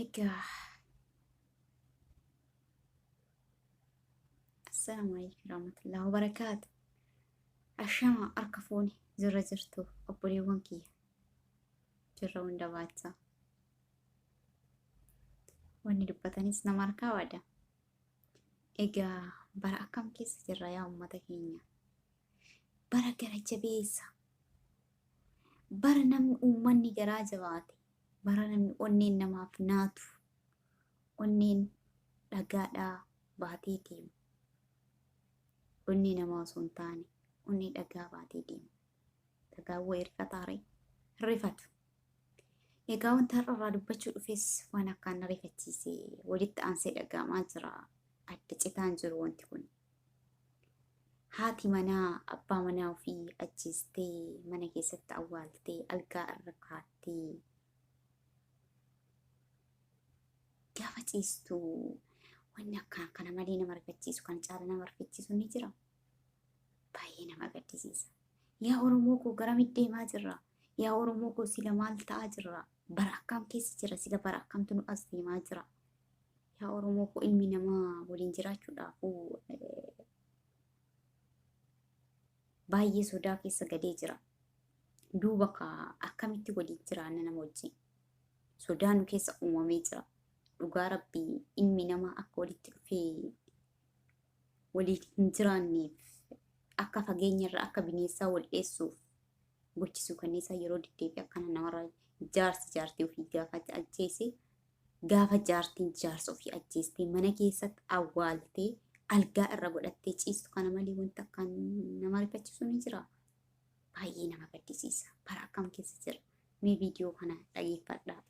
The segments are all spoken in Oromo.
Egaa assalaamu alaykum warahmatullahi wabarakaatu. Ashama harka fuuni jirra jirtu obboleewwan kiyya jirra hunda baachaa. Wanni dubbatanis nama harkaa waada. Egaa bara akkam keessa jirra yaa uummata keenya? Bara gara jabeessa. Bara namni uummanni garaa jabaate. Bara namni onneen namaaf naatu. Onneen dhagaadhaa baatee deemu. Onnee namaa osoo hin taane onnee dhagaa baatee deemu. Dhagaan wayii hirkataare rifatu. Egaa wanta har'arraa dubbachuu dhufes waan akkaan na rifachiise walitti aansee dhagaamaa jira. Adda citaan jiru wanti kun. Haati manaa abbaa manaa ofii ajjeestee mana keessatti awwaaltee algaa irra kaattee gaafa ciistu wanni akkaan kana malee nama rifachiisu kan caala nama rifachiisu ni jira. Baay'ee nama gaddisiisa. Yaa Oromoo koo garamitti deemaa jirra? Yaa Oromoo koo sila maal ta'aa jirra? Bara akkam keessa jira? Sila bara akkamtu nu as deemaa jira? Yaa Oromoo koo ilmi namaa waliin jiraachuudhaaf baay'ee sodaa keessa gadee jira. Duuba akkamitti waliin jiraanna nama wajjin? Sodaa nu keessa uumamee jira. Dhugaa Rabbii ilmi namaa akka walitti dhufee waliin hin jiraanneef akka fageenyarra akka bineensaa wal dheessuuf gochisu kanneessaa yeroo deddeebi'e akkana namarra jaartii ofii gaafa ajjeese gaafa jaartiin jaarsa ofii ajjeestee mana keessatti awwaaltee algaa irra godhattee ciistu kana malee wanta akkaan nama rifachiisu ni jira. Baay'ee nama gaddisiisa. Bara akkam keessa jira? Mee viidiyoo kana dhageeffadhaa.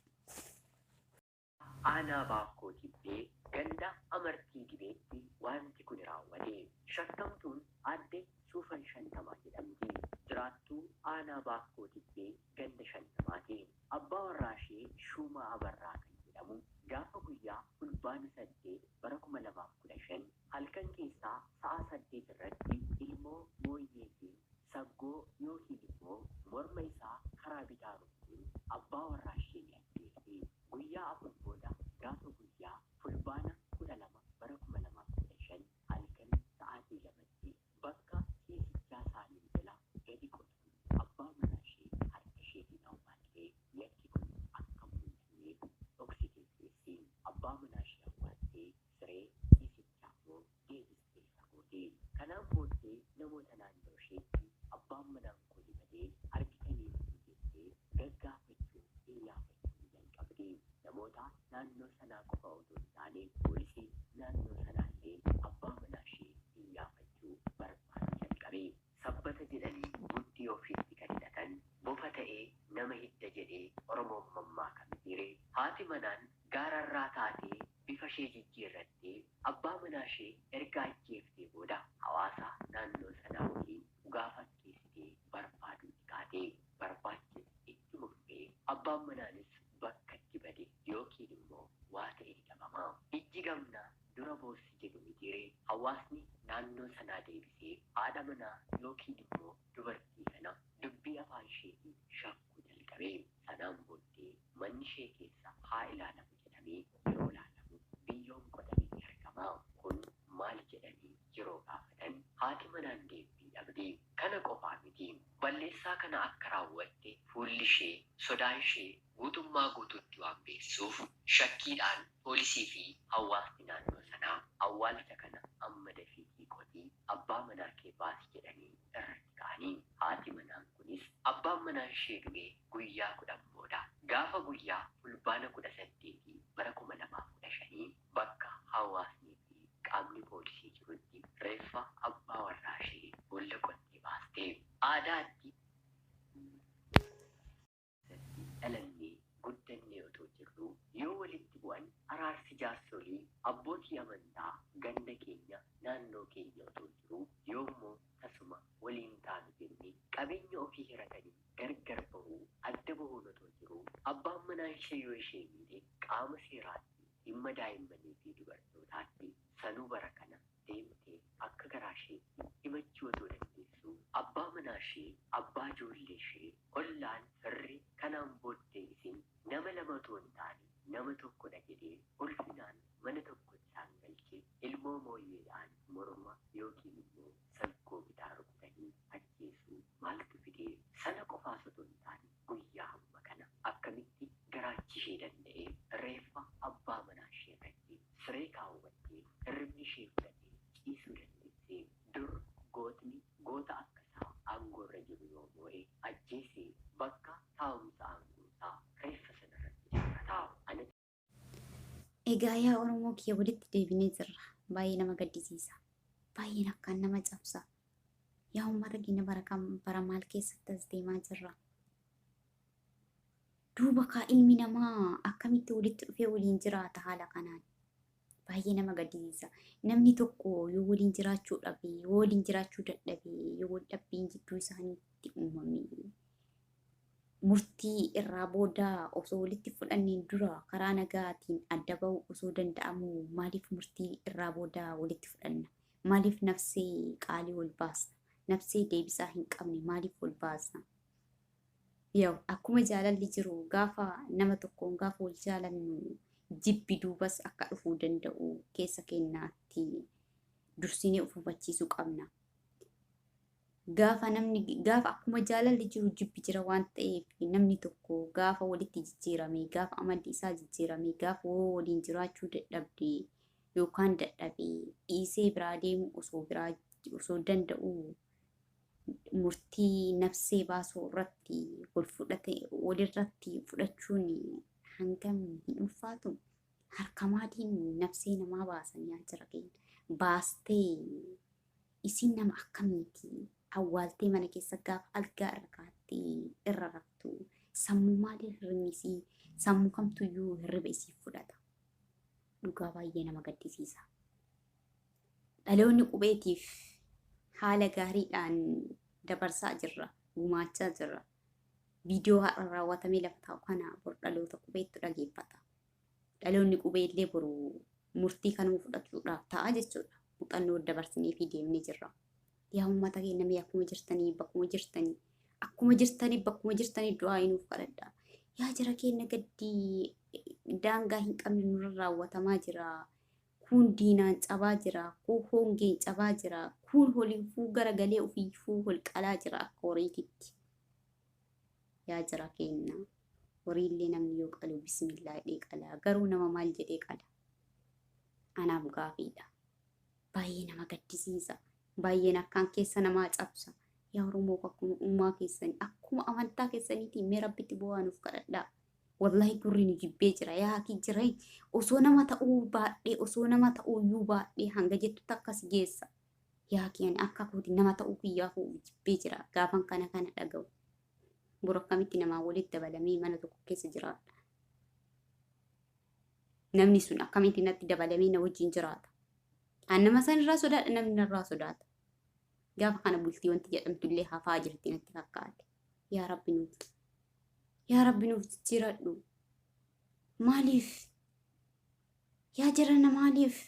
Aanaa baakoo jibbee ganda amartii dibeetti wanti kun raawwate. Shakkamtuun aadde Suufan Shantamaa jedhamti. Jiraattuu aanaa baakoo jibbee ganda Shantamaati. Abbaa warraa ishee Shumaa Abarraa kan jedhamu gaafa guyyaa fulbaana 8 bara 2015 halkan keessaa sa'a 8 irratti ilmoo mooyyee fi saggoo yookiin immoo morma isaa karaa bitaa rukutuun abbaa warraa ishee ni ajjeese. Guyyaa afur booda gaafa guyyaa fulbaana 12 bara 2015 halkan sa'aatii 2tti bakka ciisichaa isaanii jala gadi qotuun abbaa manaa ishee harka isheetiin awwaaltee yakki kun akka mul'anneef dhoksitee keesseen abbaa manaa ishee awwaaltee siree ciisichaa immoo deebistee fagoote. Kanaan booddee namoota naannoo isheetti abbaan manaan kun badee argitanii jettee gaggaafachuu iyyaafachuu jalqabde. Namoota naannoo sanaa qofa otoo hin taane poolisii naannoo sanaallee abbaa manaa ishee iyyaafachuu barbaadu jalqabe. Sabbata jedhanii guddii ofiitti kan hidhatan bofa ta'ee nama hidda jedhee Oromoon mammaakame jire. Haati manaan gaararraa taatee bifa ishee jijjiirrattee abbaa manaa ishee erga ajjeeftee booda hawaasa naannoo sanaa waliin gaafatteessitee barbaaduu kaatee barbaacha itti murtee abbaan manaanis bakka itti bade yookiin immoo waa ta'e dhabamaa. Ijji gamnaa dura boossi jedhu mitiire hawaasni naannoo sanaa deebisee haadha manaa yookiin immoo dubartii kana dubbii afaan isheetiin shakkuu jalqabe. Sanaan booddee manni ishee keessa haa ilaalamu jedhamee yeroo ilaalamu biyyoon qotamee argama. Kun maal jedhanii yeroo gaafatan haati manaan deebii dhabde. Kana qofaa miti balleessaa kana akka raawwatte fuulli ishee sodaan ishee guutummaa guutuutti waan beeksuuf shakkiidhaan poolisii fi hawaasni naannoo sanaa awwaalcha kana amma dafii qotii abbaa manaa kee baasi jedhanii irratti ka'anii. Haati manaan kunis abbaan manaa ishee du'ee guyyaa 10 booda gaafa guyyaa fulbaana 18 bara 2015 bakka hawaasnii fi qaamni poolisii jirutti reeffa abbaa warraa ishee boolla qottee baaste. Aadaatti dhalannee guddannee otoo jirru yoo walitti bu'an araarsi jaarsolii abbootii amantaa ganda keenya naannoo keenya otoo jiru yoommoo tasuma waliin taanu jennee qabeenya ofii hiratanii gargar bahuu adda bahuun otoo jiru abbaan manaa ishee yoo ishee miidhe qaama seeraatti dhimma daa'immanii fi dubartootaatti sanuu bara kana deemtee akka garaa isheetti himachuu otoo dandeessu abbaa manaa ishee abbaa ijoollee ishee ollaan firri kanaan booddee isin nama lama otoo hin taane nama tokko dhagee Egaa yaa Oromoo kiyya walitti deebinee jirra. Baay'ee nama gaddisiisa. Baay'een akkaan nama cabsa. Yaa uummata keenya bara maal keessatti as deemaa jirra. Duuba kaa ilmi namaa akkamitti walitti dhufee waliin jiraata haala kanaan. Baay'ee nama gaddisiisa. Namni tokko yoo waliin jiraachuu dhabe, yoo waliin jiraachuu dadhabe, yoo waldhabbiin jidduu isaaniitti uumame, murtii irraa booda osoo walitti fudhanneen dura karaa nagaatiin adda ba'uu osoo danda'amu maaliif murtii irraa booda walitti fudhanna? Maaliif nafsee qaalii wal baasna? Nafsee deebisaa hin qabne maaliif wal baasna? Yoo akkuma jaalalli jiru gaafa nama tokkoon gaafa wal jaalannu jibbi duubas akka dhufuu danda'u keessa keenyaatti dursinee of hubachiisuu qabna. Gaafa akkuma jaalalli jiru jibbi jira waan ta'eef namni tokko gaafa walitti jijjiirame, gaafa amalli isaa jijjiirame, gaafa waliin jiraachuu dadhabde yookaan dadhabe dhiisee biraa deemu osoo danda'u murtii nafsee baasuu irratti walirratti fudhachuun hangam hin ulfaatu. Harka maaliin nafsee namaa baasanii jira keenya baastee isin nama akkamiiti awwaaltee mana keessa gaafa algaa irra kaattee irra raftu sammuu maaliin hir'isii sammuu kamtuyyuu hirriba isii fudhata. Dhugaa baay'ee nama gaddisiisa. Dhaloonni qubeetiif haala gaariidhaan dabarsaa jirra, gumaachaa jirra. Viidiyoo har'a raawwatamee lafa taa'u kana bor dhaloota qubeettu dhageeffata. Dhaloonni qubeellee boru murtii kanuu fudhachuudhaaf ta'a jechuudha. Muuxannoo dabarsinee fi deemnee jirra. Yaa uummata keenya mee akkuma jirtanii bakkuma jirtanii du'aa nuuf kadhadhaa. Yaa jara keenya gaddii daangaa hin qabne nurra raawwatamaa jira. Kun diinaan cabaa jira. Kun hongeen cabaa jira. Kun holiifuu garagalee ofiifuu hol qalaa jira akka horiititti. Yaa jara keenya horiillee namni yoo qalu bismillaa jedhee qala. Garuu nama maal jedhee qala? Anaaf gaafiidha. Baay'ee nama gaddisiisa. Baay'een akkaan keessa namaa cabsa. Yaa Oromoo akkuma uumaa keessanii akkuma amantaa keessaniitiin mee rabbitti bu'aa nuuf kadhadhaa. Wallahi gurri nu jibbee jira. Yaa haki jira osoo nama ta'uu iyyuu baadhee hanga jettutti akkas geessa. Yaa haki ani akka kooti nama ta'uu kiyyaafuu jibbee jira. Gaafan kana dhaga'u. Bor akkamitti namaa walitti dabalamee mana tokko keessa jiraata. Namni sun akkamitti natti dabalamee na wajjin jiraata. An nama san irraa sodaadha, namni narraa sodaata. Gaafa kana bultii wanti jedhamtullee hafaa jirti natti fakkaate. Yaa Rabbi nuuf jijjiiradhu. Maaliif? Yaa jarana maaliif?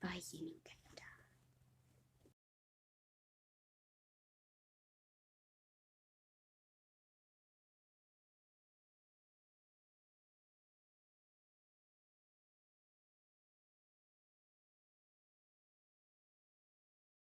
Baay'ee min gala.